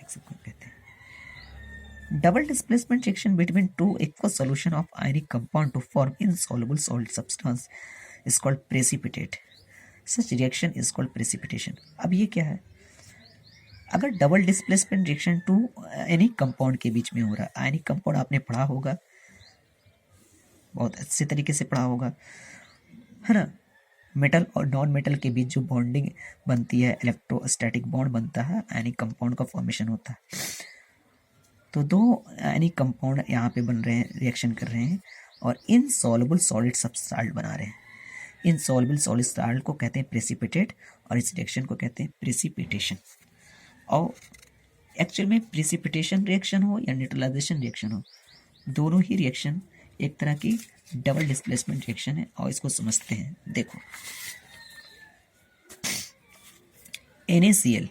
Reaction को कहते हैं। Double displacement reaction between two equal solution of ionic compound to form insoluble solid substance is called precipitate. Such reaction is called precipitation. अब ये क्या है? अगर double displacement reaction two any compound के बीच में हो रहा है, आयनिक कंपाउंड आपने पढ़ा होगा, बहुत अच्छे तरीके से पढ़ा होगा, है ना। मेटल और नॉन मेटल के बीच जो बॉन्डिंग बनती है, इलेक्ट्रोस्टैटिक बॉन्ड बनता है, आयनिक कंपाउंड का फॉर्मेशन होता है। तो दो आयनिक कंपाउंड यहाँ पे बन रहे हैं, रिएक्शन कर रहे हैं और इनसॉल्युबल सॉलिड सब्सटेंस बना रहे हैं। इनसॉल्युबल सॉलिड सब्सटेंस को कहते हैं प्रेसिपिटेट और इस रिएक्शन को कहते हैं प्रेसिपिटेशन। और एक्चुअल में प्रेसिपिटेशन रिएक्शन हो या न्यूट्रलाइजेशन रिएक्शन हो, दोनों ही रिएक्शन एक तरह की डबल डिस्प्लेसमेंट रिएक्शन है। और इसको समझते हैं। देखो, NaCl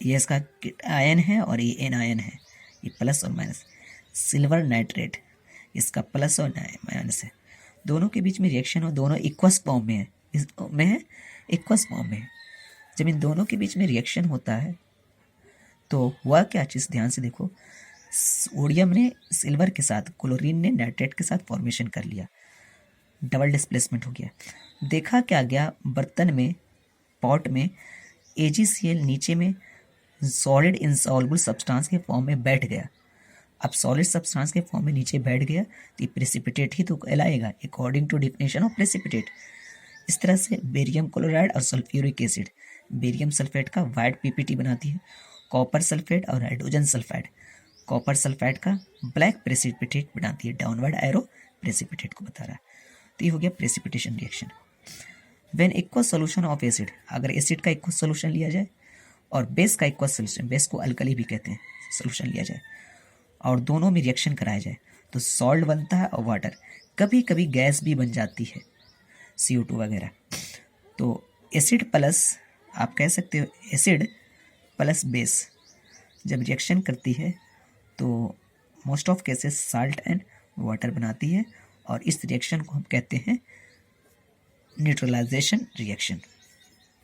ये इसका आयन है और ये एन आयन है, ये प्लस और माइनस। सिल्वर नाइट्रेट इसका प्लस और माइनस है। दोनों के बीच में रिएक्शन हो, दोनों इक्वस फॉर्म में है, इक्वस फॉर्म में है। जब इन दोनों के बीच में रिएक्शन होता है तो हुआ क्या चीज़, ध्यान से देखो। सोडियम ने सिल्वर के साथ, क्लोरीन ने नाइट्रेट के साथ फॉर्मेशन कर लिया, डबल डिस्प्लेसमेंट हो गया। देखा क्या गया, बर्तन में, पॉट में AgCl नीचे में सॉलिड इनसॉल्युबल सब्सटेंस के फॉर्म में बैठ गया। अब सॉलिड सब्सटेंस के फॉर्म में नीचे बैठ गया तो ये प्रेसिपिटेट ही तो कहलाएगा according to definition of precipitate. इस तरह से बेरियम क्लोराइड और सल्फ्यूरिक एसिड, बेरियम सल्फेट का वाइट PPT बनाती है, कॉपर सल्फेट और हाइड्रोजन सल्फाइड कॉपर सल्फाइड का ब्लैक प्रेसिपिटेट बनाती है, डाउनवर्ड एरो प्रेसिपिटेट को बता रहा है। तो ये हो गया precipitation reaction. When equal solution of acid, अगर एसिड का इक्वल सॉल्यूशन लिया जाए और बेस का इक्वल सॉल्यूशन, बेस को अल्कली भी कहते हैं, सॉल्यूशन लिया जाए और दोनों में रिएक्शन कराया जाए तो सॉल्ट बनता है और वाटर, कभी कभी गैस भी बन जाती है, CO2 वगैरह। तो एसिड प्लस, आप कह सकते हो एसिड प्लस बेस जब रिएक्शन करती है तो most of cases salt and water बनाती है और इस रिएक्शन को हम कहते हैं न्यूट्रलाइजेशन रिएक्शन।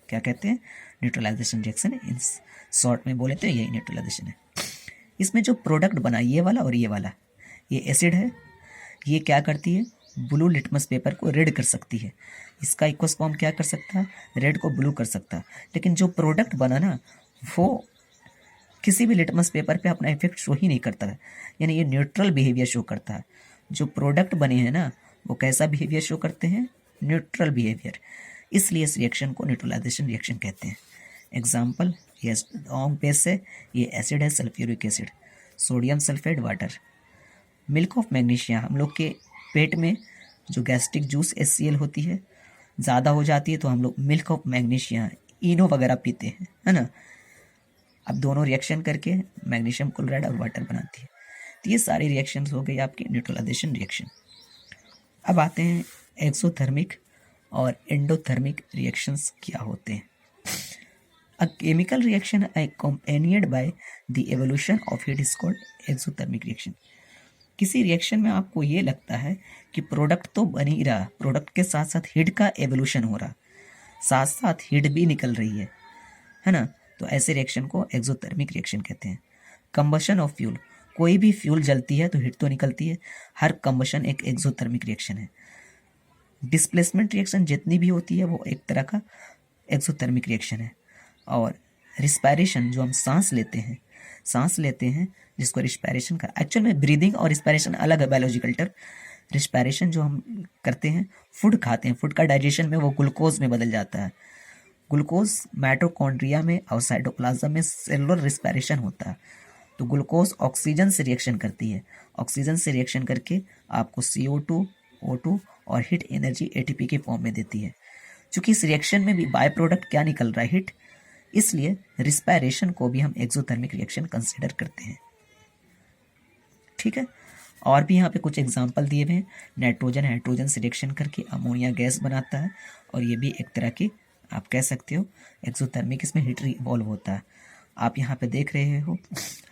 क्या कहते हैं? Neutralisation reaction. इन शॉर्ट में बोले तो यही न्यूट्रलाइजेशन है। इसमें जो प्रोडक्ट बना, ये वाला और ये वाला, ये एसिड है, ये क्या करती है, ब्लू लिटमस पेपर को रेड कर सकती है। इसका इक्वस फॉर्म क्या कर सकता है, रेड को ब्लू कर सकता है। लेकिन जो प्रोडक्ट बना ना, वो किसी भी लिटमस पेपर पे अपना इफेक्ट शो ही नहीं करता है, यानी ये न्यूट्रल बिहेवियर शो करता है। जो प्रोडक्ट बने हैं ना, वो कैसा बिहेवियर शो करते हैं, न्यूट्रल बिहेवियर। इसलिए इस रिएक्शन को न्यूट्रलाइजेशन रिएक्शन कहते हैं। एग्जाम्पल, ये लॉन्ग बेस है, ये एसिड है sulphuric acid, sodium sulphate water. Milk of magnesia, हम लोग के पेट में जो गैस्ट्रिक जूस HCl होती है, ज़्यादा हो जाती है तो हम लोग मिल्क ऑफ मैग्नीशिया, इनो वगैरह पीते हैं, है ना। अब दोनों रिएक्शन करके मैग्नीशियम क्लोराइड और वाटर बनाती है। तो ये सारी रिएक्शंस हो गई आपकी न्यूट्रलाइजेशन रिएक्शन। अब आते हैं एक्सोथर्मिक और एंडोथर्मिक रिएक्शंस क्या होते हैं। A chemical reaction accompanied by the evolution of heat is called exothermic reaction. किसी रिएक्शन में आपको ये लगता है कि प्रोडक्ट तो बन ही रहा, प्रोडक्ट के साथ साथ हीट का एवोल्यूशन हो रहा, साथ साथ हीट भी निकल रही है ना। तो ऐसे रिएक्शन को एक्सोथर्मिक रिएक्शन कहते हैं। कंबशन ऑफ फ्यूल, कोई भी फ्यूल जलती है तो हीट तो निकलती है, हर कंबशन एक एक्सोथर्मिक रिएक्शन है। डिस्प्लेसमेंट रिएक्शन जितनी भी होती है वो एक तरह का एक्सोथर्मिक रिएक्शन है। और रिस्पायरेशन, जो हम सांस लेते हैं जिसको रिस्पायरेशन का, एक्चुअल में ब्रीदिंग और रिस्पायरेशन अलग है, बायोलॉजिकल टर्म। रिस्पायरेशन जो हम करते हैं, फूड खाते हैं, फूड का डाइजेशन में वो ग्लूकोज में बदल जाता है। ग्लूकोज माइटोकॉन्ड्रिया में और साइटोप्लाज्म में सेलुलर रिस्पायरेशन होता है। तो ग्लूकोज ऑक्सीजन से रिएक्शन करती है, ऑक्सीजन से रिएक्शन करके आपको CO2, O2 और हीट एनर्जी ATP के फॉर्म में देती है। चूंकि इस रिएक्शन में भी बाय प्रोडक्ट क्या निकल रहा है, हीट, इसलिए रिस्पायरेशन को भी हम एक्सोथर्मिक रिएक्शन कंसिडर करते हैं। ठीक है। और भी यहाँ पे कुछ एग्जांपल दिए हुए हैं। नाइट्रोजन हाइड्रोजन से रिएक्शन करके अमोनिया गैस बनाता है और ये भी एक तरह की, आप कह सकते हो, एक्सोथर्मिक, इसमें हीट रिवॉल्व होता है। आप यहाँ पे देख रहे हो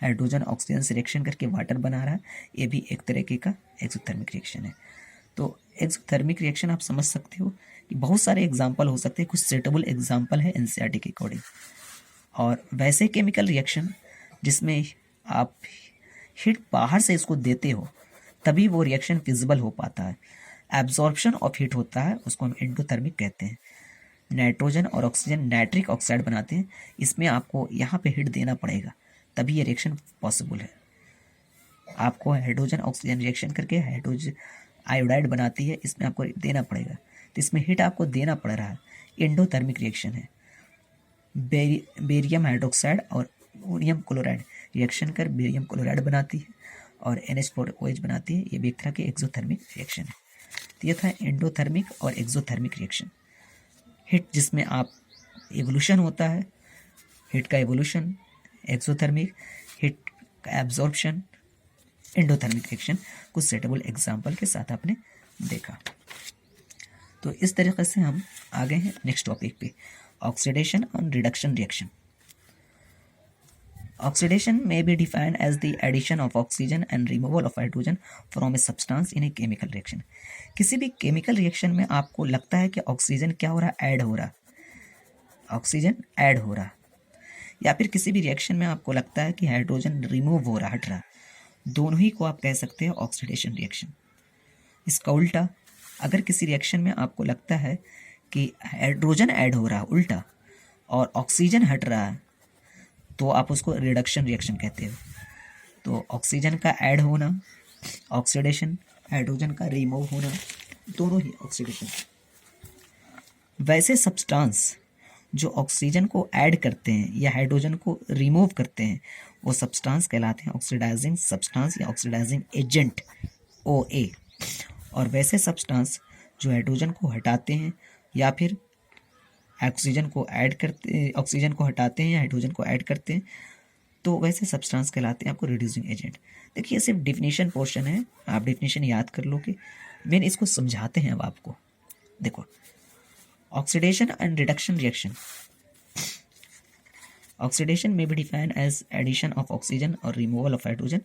हाइड्रोजन ऑक्सीजन से रिएक्शन करके वाटर बना रहा है, ये भी एक तरीके का एक्सोथर्मिक रिएक्शन है। तो एक्सोथर्मिक रिएक्शन आप समझ सकते हो कि बहुत सारे एग्जाम्पल हो सकते हैं, कुछ सेटेबल एग्जाम्पल है NCERT के अकॉर्डिंग। और वैसे केमिकल रिएक्शन जिसमें आप हीट बाहर से इसको देते हो तभी वो रिएक्शन फिजिबल हो पाता है। एब्जॉर्प्शन ऑफ हीट होता है, उसको हम एंडोथर्मिक कहते हैं। नाइट्रोजन और ऑक्सीजन नाइट्रिक ऑक्साइड बनाते हैं, इसमें आपको यहाँ पे हीट देना पड़ेगा तभी ये रिएक्शन पॉसिबल है। आपको हाइड्रोजन ऑक्सीजन रिएक्शन करके हाइड्रोजन आयोडाइड बनाती है, इसमें आपको देना पड़ेगा, तो इसमें हीट आपको देना पड़ रहा है। एंडोथर्मिक रिएक्शन है। बेरियम हाइड्रोक्साइड और अमोनियम क्लोराइड रिएक्शन कर बेरियम क्लोराइड बनाती है और NH4OH बनाती है। ये भी एक तरह की एक्सोथर्मिक रिएक्शन है। तो ये था एंडोथर्मिक और एक्सोथर्मिक रिएक्शन। हीट जिसमें आप एवोल्यूशन होता है, हीट का एवोल्यूशन एक्सोथर्मिक, हीट का एब्जॉर्प्शन एंडोथर्मिक रिएक्शन। कुछ सेटेबल एग्जाम्पल के साथ आपने देखा। तो इस तरीके से हम आगे हैं नेक्स्ट टॉपिक पे, oxidation and reduction reaction. Oxidation may be defined as the addition of oxygen and removal of hydrogen from a substance in a chemical reaction. किसी भी केमिकल रिएक्शन में आपको लगता है कि ऑक्सीजन क्या हो रहा है, ऐड हो रहा, ऑक्सीजन ऐड हो रहा, या फिर किसी भी रिएक्शन में आपको लगता है कि हाइड्रोजन रिमूव हो रहा, हट रहा, दोनों ही को आप कह सकते हैं ऑक्सीडेशन रिएक्शन। इसका उल्टा, अगर किसी रिएक्शन में आपको लगता है कि हाइड्रोजन ऐड हो रहा उल्टा और ऑक्सीजन हट रहा है, तो आप उसको रिडक्शन रिएक्शन कहते हो। तो ऑक्सीजन का ऐड होना ऑक्सीडेशन, हाइड्रोजन का रिमूव होना दोनों ही ऑक्सीडेशन। वैसे सब्सटेंस जो ऑक्सीजन को ऐड करते हैं या हाइड्रोजन को रिमूव करते हैं वो सब्सटेंस कहलाते हैं ऑक्सीडाइजिंग सब्सटेंस या ऑक्सीडाइजिंग एजेंट OA। और वैसे सब्सटेंस जो हाइड्रोजन को हटाते हैं या फिर ऑक्सीजन को हटाते हैं या हाइड्रोजन को ऐड करते हैं, तो वैसे सब्सटेंस कहलाते हैं आपको रिड्यूसिंग एजेंट। देखिए सिर्फ डिफिनीशन पोर्शन है, आप डिफिनीशन याद कर लोगे, मैंने इसको समझाते हैं अब आपको। देखो, oxidation and reduction reaction. Oxidation में be defined as addition of oxygen और removal of hydrogen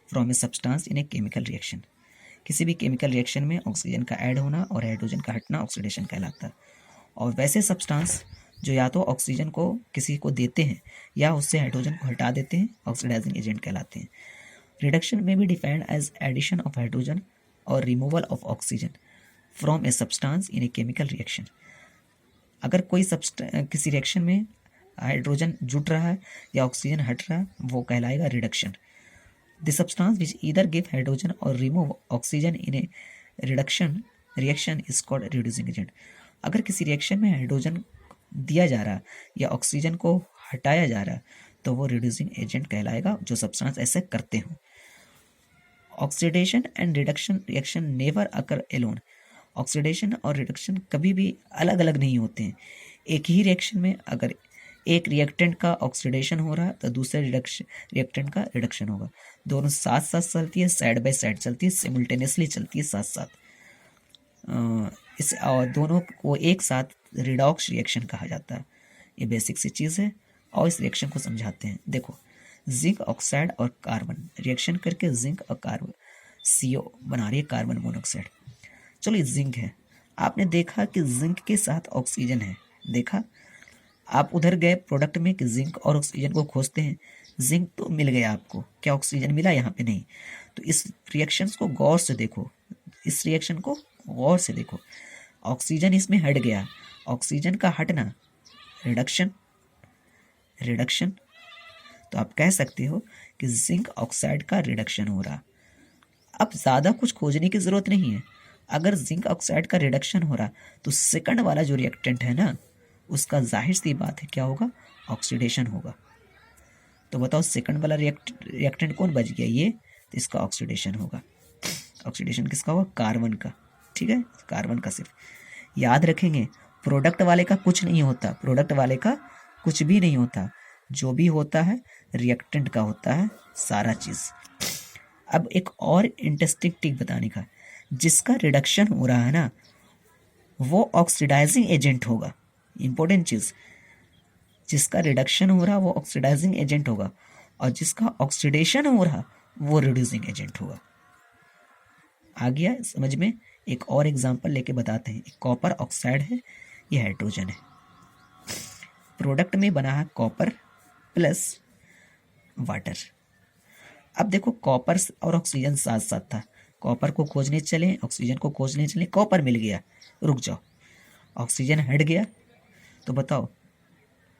from a substance in a chemical reaction. किसी भी केमिकल रिएक्शन में ऑक्सीजन का ऐड होना और हाइड्रोजन का हटना ऑक्सीडेशन कहलाता है। और वैसे सब्सटेंस जो या तो ऑक्सीजन को किसी को देते हैं या उससे हाइड्रोजन को हटा देते हैं ऑक्सीडाइजिंग एजेंट कहलाते हैं। रिडक्शन में भी defined as addition of hydrogen और removal of oxygen from a substance in a chemical reaction. अगर कोई किसी रिएक्शन में हाइड्रोजन जुट रहा है या ऑक्सीजन हट रहा है, वो कहलाएगा reduction. The substance which either give hydrogen और remove oxygen in a reduction reaction is called reducing agent. अगर किसी रिएक्शन में हाइड्रोजन दिया जा रहा या ऑक्सीजन को हटाया जा रहा तो वो रिड्यूसिंग एजेंट कहलाएगा, जो सब्सटेंस ऐसे करते हो। Oxidation and reduction reaction never occur alone. Oxidation और रिडक्शन कभी भी अलग अलग नहीं होते हैं। एक ही रिएक्शन में अगर एक रिएक्टेंट का ऑक्सीडेशन हो रहा है तो दूसरे रिएक्टेंट का रिडक्शन होगा। दोनों साथ साथ चलती है, साइड बाय साइड चलती है, सिमुल्टेनियसली चलती है साथ साथ। इस और दोनों को एक साथ रिडॉक्स रिएक्शन कहा जाता है। ये बेसिक सी चीज़ है और इस रिएक्शन को समझाते हैं। देखो, जिंक ऑक्साइड और कार्बन रिएक्शन करके जिंक और कार्बन CO बना रही है, कार्बन मोनोऑक्साइड। चलो ये जिंक है, आपने देखा कि जिंक के साथ ऑक्सीजन है, देखा। आप उधर गए प्रोडक्ट में कि जिंक और ऑक्सीजन को खोजते हैं, जिंक तो मिल गया आपको, क्या ऑक्सीजन मिला? यहाँ पे नहीं। तो इस रिएक्शन को गौर से देखो, इस रिएक्शन को गौर से देखो। ऑक्सीजन इसमें हट गया, ऑक्सीजन का हटना रिडक्शन, रिडक्शन। तो आप कह सकते हो कि जिंक ऑक्साइड का रिडक्शन हो रहा। अब ज़्यादा कुछ खोजने की ज़रूरत नहीं है। अगर जिंक ऑक्साइड का रिडक्शन हो रहा तो सेकंड वाला जो रिएक्टेंट है ना, उसका जाहिर सी बात है क्या होगा, ऑक्सीडेशन होगा। तो बताओ सेकंड वाला रिएक्टेंट कौन बच गया? ये, तो इसका ऑक्सीडेशन होगा। ऑक्सीडेशन किसका होगा? कार्बन का। ठीक है, कार्बन का। सिर्फ याद रखेंगे, प्रोडक्ट वाले का कुछ नहीं होता, प्रोडक्ट वाले का कुछ भी नहीं होता, जो भी होता है रिएक्टेंट का होता है सारा चीज़। अब एक और इंटरेस्टिंग टिक बताने का, जिसका रिडक्शन हो रहा है ना वो ऑक्सीडाइजिंग एजेंट होगा। इंपॉर्टेंट चीज़, जिसका रिडक्शन हो रहा वो ऑक्सीडाइजिंग एजेंट होगा और जिसका ऑक्सीडेशन हो रहा वो रिड्यूसिंग एजेंट होगा। आ गया समझ में? एक और एग्जांपल लेके बताते हैं। एक कॉपर ऑक्साइड है, ये हाइड्रोजन है, प्रोडक्ट में बना है कॉपर प्लस वाटर। अब देखो कॉपर और ऑक्सीजन साथ साथ था, कॉपर को खोजने चले, ऑक्सीजन को खोजने चले, कॉपर मिल गया, रुक जाओ, ऑक्सीजन हट गया, तो बताओ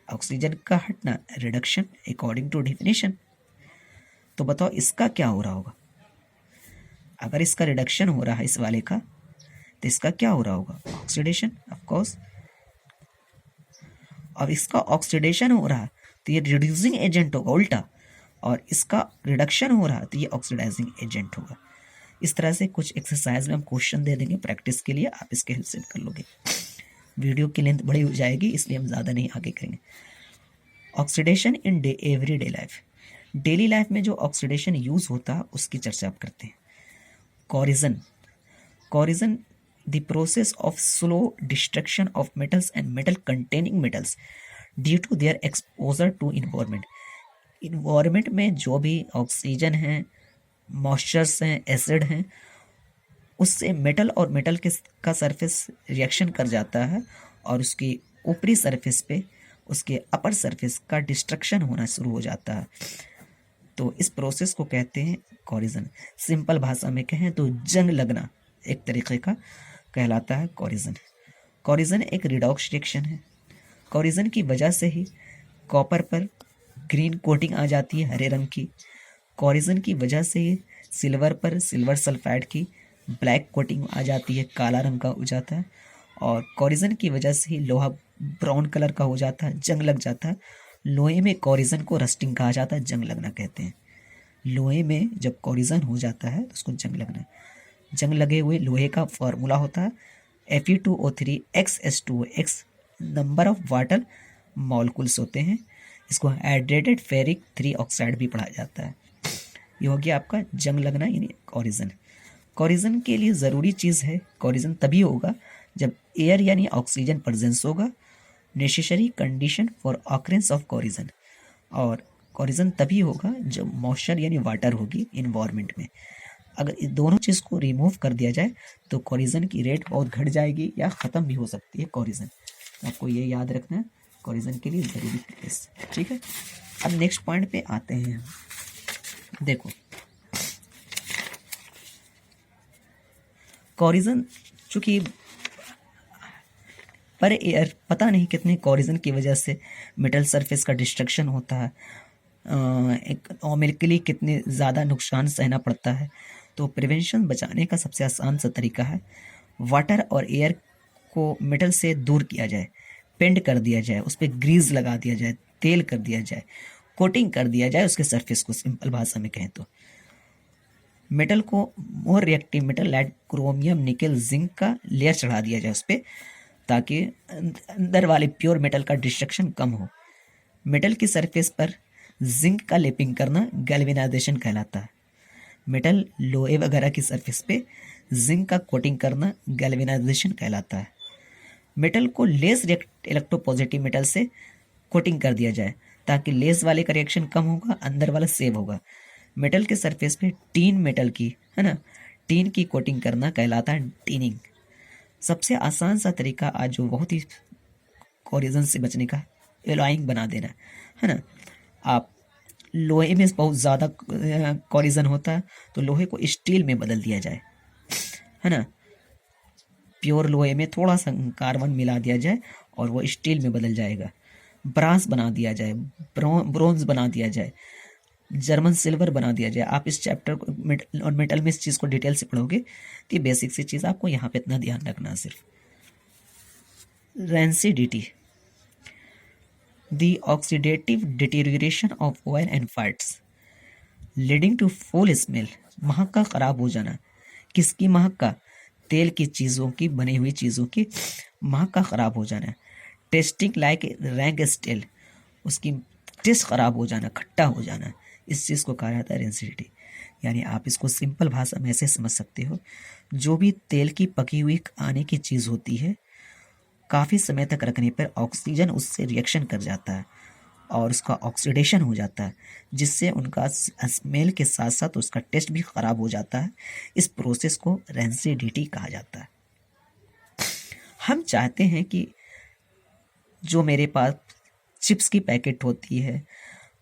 ऑक्सीजन का हटना रिडक्शन अकॉर्डिंग टू डेफिनेशन। तो बताओ इसका क्या हो रहा होगा, अगर इसका रिडक्शन हो रहा है इस वाले का, तो इसका क्या हो रहा होगा, ऑक्सीडेशन ऑफ कोर्स। और इसका ऑक्सीडेशन हो रहा तो ये रिड्यूसिंग एजेंट होगा उल्टा, और इसका रिडक्शन हो रहा तो ये ऑक्सीडाइजिंग एजेंट होगा। इस तरह से कुछ एक्सरसाइज में हम क्वेश्चन दे देंगे प्रैक्टिस के लिए, आप इसके हेल्प से कर लोगे। वीडियो की लेंथ बड़ी हो जाएगी इसलिए हम ज़्यादा नहीं आगे करेंगे। Oxidation in everyday life, daily life में जो ऑक्सीडेशन यूज होता है उसकी चर्चा आप करते हैं। Corrosion, corrosion the process of slow destruction of metals and metal containing metals due to their exposure to environment. Environment में जो भी ऑक्सीजन है, मॉइस्चर्स हैं, एसिड हैं, उससे मेटल और मेटल के का सरफेस रिएक्शन कर जाता है और उसकी ऊपरी सरफेस पे उसके अपर सरफेस का डिस्ट्रक्शन होना शुरू हो जाता है। तो इस प्रोसेस को कहते हैं कॉरिजन। सिंपल भाषा में कहें तो जंग लगना एक तरीके का कहलाता है कॉरिजन। कॉरिजन एक रिडॉक्स रिएक्शन है। कॉरिजन की वजह से ही कॉपर पर ग्रीन कोटिंग आ जाती है हरे रंग की। कॉरिजन की वजह से ही सिल्वर पर सिल्वर सल्फाइड की ब्लैक कोटिंग आ जाती है, काला रंग का हो जाता है। और कॉरिजन की वजह से ही लोहा ब्राउन कलर का हो जाता है, जंग लग जाता है। लोहे में कॉरिजन को रस्टिंग कहा जाता है, जंग लगना कहते हैं। लोहे में जब कॉरिजन हो जाता है तो उसको जंग लगना। जंग लगे हुए लोहे का फॉर्मूला होता है Fe2O3 XS2O, X number of water molecules होते हैं। इसको हाइड्रेटेड फेरिक 3 ऑक्साइड भी पढ़ा जाता है। ये हो गया आपका जंग लगना यानी कॉरिजन। कॉरिजन के लिए ज़रूरी चीज़ है, कॉरिजन तभी होगा जब एयर यानी ऑक्सीजन प्रेजेंस होगा, necessary condition for occurrence of corrosion. और कॉरिजन तभी होगा जब मॉइस्चर यानी वाटर होगी इन्वायरमेंट में। अगर इस दोनों चीज़ को रिमूव कर दिया जाए तो कॉरिजन की रेट बहुत घट जाएगी या ख़त्म भी हो सकती है कॉरिजन। आपको ये याद रखना है, कॉरिजन के लिए ज़रूरी प्लेस, ठीक है। अब नेक्स्ट पॉइंट पे आते हैं हम। देखो कॉरिजन चूँकि पर एयर पता नहीं कितने कॉरिजन की वजह से मेटल सरफेस का डिस्ट्रक्शन होता है, इकोनॉमिकली कितने ज़्यादा नुकसान सहना पड़ता है। तो प्रिवेंशन बचाने का सबसे आसान सा तरीका है वाटर और एयर को मेटल से दूर किया जाए, पेंट कर दिया जाए, उस पर ग्रीस लगा दिया जाए, तेल कर दिया जाए, कोटिंग कर दिया जाए उसके सरफेस को। सिंपल भाषा में कहें तो मेटल को more reactive metal like chromium, निकल, जिंक का लेयर चढ़ा दिया जाए उस पर, ताकि अंदर वाले प्योर मेटल का डिस्ट्रक्शन कम हो। मेटल की सरफेस पर जिंक का लेपिंग करना गैल्वेनाइजेशन कहलाता है। मेटल लोहे वगैरह की सरफेस पे जिंक का कोटिंग करना गैल्वेनाइजेशन कहलाता है। मेटल को लेस इलेक्ट्रोपॉजिटिव मेटल से कोटिंग कर दिया जाए ताकि लेस वाले का रिएक्शन कम होगा, अंदर वाला सेव होगा। मेटल के सरफेस पे टीन मेटल की, है ना, टीन की कोटिंग करना कहलाता है टीनिंग। सबसे आसान सा तरीका आज जो बहुत ही कॉरिजन से बचने का, एलॉइंग बना देना है ना। आप लोहे में बहुत ज़्यादा कॉरिजन होता है तो लोहे को स्टील में बदल दिया जाए, है ना। प्योर लोहे में थोड़ा सा कार्बन मिला दिया जाए और वो स्टील में बदल जाएगा। ब्रास बना दिया जाए, ब्रोंज बना दिया जाए, जर्मन सिल्वर बना दिया जाए। आप इस चैप्टर को और मेटल में इस चीज़ को डिटेल से पढ़ोगे तो ये बेसिक सी चीज़ आपको यहाँ पे इतना ध्यान रखना। सिर्फ rancidity, the oxidative deterioration of oil and fats leading to foul smell, महक का ख़राब हो जाना। किसकी महक का? तेल की चीज़ों की, बनी हुई चीज़ों की महक का ख़राब हो जाना। टेस्टिंग लाइक रैंक स्टेल, उसकी टेस्ट ख़राब हो जाना, खट्टा हो जाना, इस चीज़ को कहा जाता है रेंसिडिटी। यानी आप इसको सिंपल भाषा में ऐसे समझ सकते हो, जो भी तेल की पकी हुई खाने की चीज़ होती है काफ़ी समय तक रखने पर ऑक्सीजन उससे रिएक्शन कर जाता है और उसका ऑक्सीडेशन हो जाता है, जिससे उनका स्मेल के साथ साथ उसका टेस्ट भी ख़राब हो जाता है। इस प्रोसेस को रेंसिडिटी कहा जाता है। हम चाहते हैं कि जो मेरे पास चिप्स की पैकेट होती है,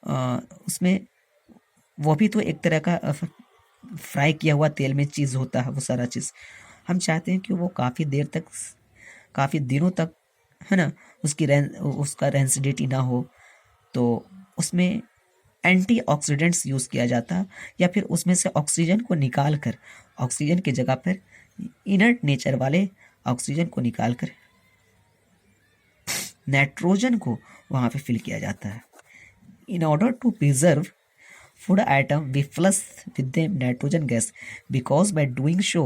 उसमें वो भी तो एक तरह का फ्राई किया हुआ तेल में चीज़ होता है, वो सारा चीज़ हम चाहते हैं कि वो काफ़ी देर तक, काफ़ी दिनों तक, है ना, उसका रेंसिडिटी ना हो। तो उसमें एंटीऑक्सीडेंट्स यूज़ किया जाता है, या फिर उसमें से ऑक्सीजन को निकाल कर, ऑक्सीजन की जगह पर इनर्ट नेचर वाले ऑक्सीजन को निकाल कर नाइट्रोजन को वहाँ पे फिल किया जाता है। In order to preserve food atom, we flush with them nitrogen gas, because by doing so,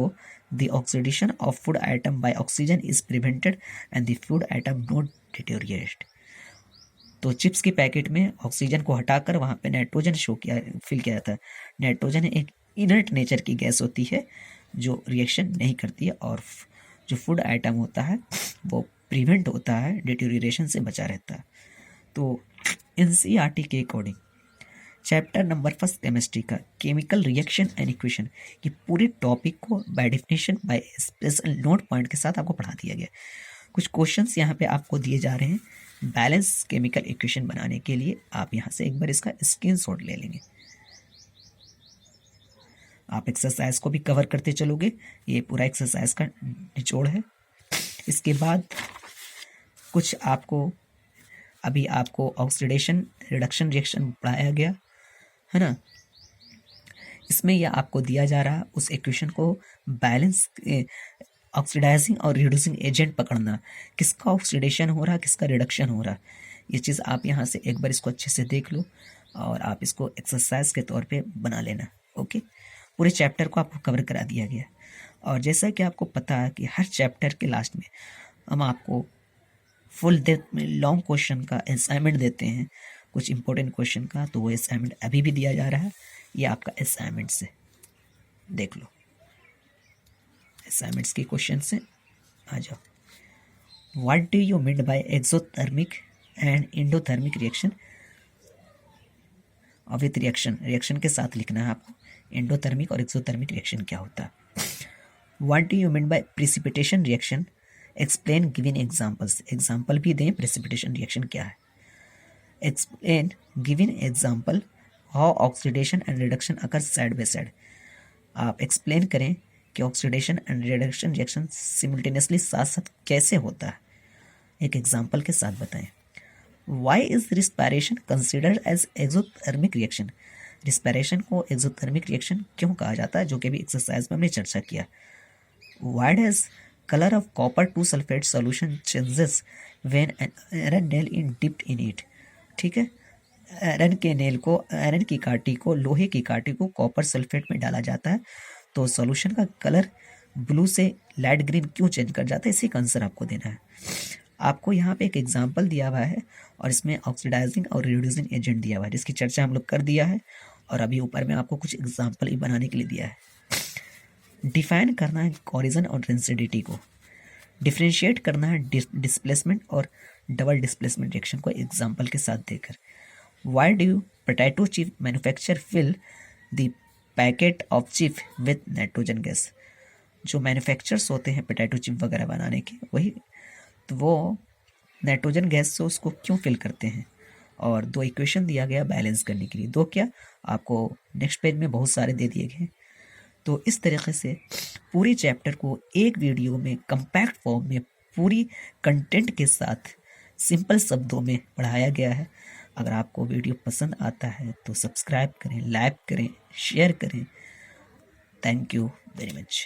the oxidation of food atom by oxygen is prevented and the food atom not deteriorate. तो chips के packet में oxygen को हटाकर वहाँ पे nitrogen fill किया जाता है। नाइट्रोजन एक इनर्ट नेचर की गैस होती है जो रिएक्शन नहीं करती है, और जो फूड आइटम होता है वो प्रिवेंट होता है, डिटेरियोरेशन से बचा रहता है। तो एनसीईआरटी के अकॉर्डिंग चैप्टर नंबर 1 केमिस्ट्री का केमिकल रिएक्शन एंड इक्वेशन की पूरे टॉपिक को by definition by special note point के साथ आपको पढ़ा दिया गया। कुछ क्वेश्चंस यहाँ पे आपको दिए जा रहे हैं बैलेंस केमिकल इक्वेशन बनाने के लिए। आप यहाँ से एक बार इसका स्क्रीनशॉट ले लेंगे। आप एक्सरसाइज को भी कवर करते चलोगे, ये पूरा एक्सरसाइज का निचोड़ है। इसके बाद कुछ अभी आपको ऑक्सीडेशन रिडक्शन रिएक्शन पढ़ाया गया है ना। इसमें यह आपको दिया जा रहा उस इक्वेशन को बैलेंस ऑक्सीडाइजिंग और रिड्यूसिंग एजेंट पकड़ना, किसका ऑक्सीडेशन हो रहा, किसका रिडक्शन हो रहा, ये चीज़ आप यहाँ से एक बार इसको अच्छे से देख लो और आप इसको एक्सरसाइज के तौर पे बना लेना। ओके, पूरे चैप्टर को आपको कवर करा दिया गया। और जैसा कि आपको पता है कि हर चैप्टर के लास्ट में हम आपको फुल डेप्थ में लॉन्ग क्वेश्चन का असाइनमेंट देते हैं, कुछ इंपॉर्टेंट क्वेश्चन का। तो वो असाइनमेंट अभी भी दिया जा रहा है, ये आपका असाइनमेंट से देख लो, असाइनमेंट्स के क्वेश्चन से आ जाओ। What do you mean by exothermic and endothermic reaction with reaction के साथ लिखना है आपको, एंडोथर्मिक और एक्सोथर्मिक रिएक्शन क्या होता है। What do you mean by precipitation reaction, explain given examples, example भी दें प्रेसिपिटेशन रिएक्शन क्या है। Explain given example how oxidation and reduction occur side by side, आप एक्सप्लेन करें कि oxidation and reduction reaction simultaneously साथ साथ कैसे होता है, एक एग्जाम्पल के साथ बताएं। Why is respiration considered as exothermic reaction, respiration को एक्सोथर्मिक रिएक्शन क्यों कहा जाता है, जो कि भी एक्सरसाइज में हमने चर्चा किया। Why does color of copper 2 sulfate solution changes when an iron nail is dipped in it, ठीक है। आयरन की काटी को, लोहे की काटी को कॉपर सल्फेट में डाला जाता है तो सॉल्यूशन का कलर ब्लू से लाइट ग्रीन क्यों चेंज कर जाता है, इसी का आंसर आपको देना है। आपको यहाँ पे एक एग्जांपल दिया हुआ है और इसमें ऑक्सीडाइजिंग और रिड्यूसिंग एजेंट दिया हुआ है, जिसकी चर्चा हम लोग कर दिया है, और अभी ऊपर में आपको कुछ एग्जाम्पल ही बनाने के लिए दिया है। डिफाइन करना है कोरिजन और रेंसिडिटी को, डिफ्रेंशिएट करना है डिस्प्लेसमेंट और डबल डिस्प्लेसमेंट रिएक्शन को एग्जांपल के साथ देकर। Why do potato chip manufacture fill the packet of chip with nitrogen gas, जो मैन्युफैक्चरर्स होते हैं पोटैटो चिप वगैरह बनाने के, वही तो वो नाइट्रोजन गैस से उसको क्यों फिल करते हैं। और 2 इक्वेशन दिया गया बैलेंस करने के लिए, 2 क्या आपको नेक्स्ट पेज में बहुत सारे दे दिए गए। तो इस तरीके से पूरे चैप्टर को एक वीडियो में कंपैक्ट फॉर्म में पूरी कंटेंट के साथ सिंपल शब्दों में पढ़ाया गया है। अगर आपको वीडियो पसंद आता है तो सब्सक्राइब करें, लाइक करें, शेयर करें। Thank you very much.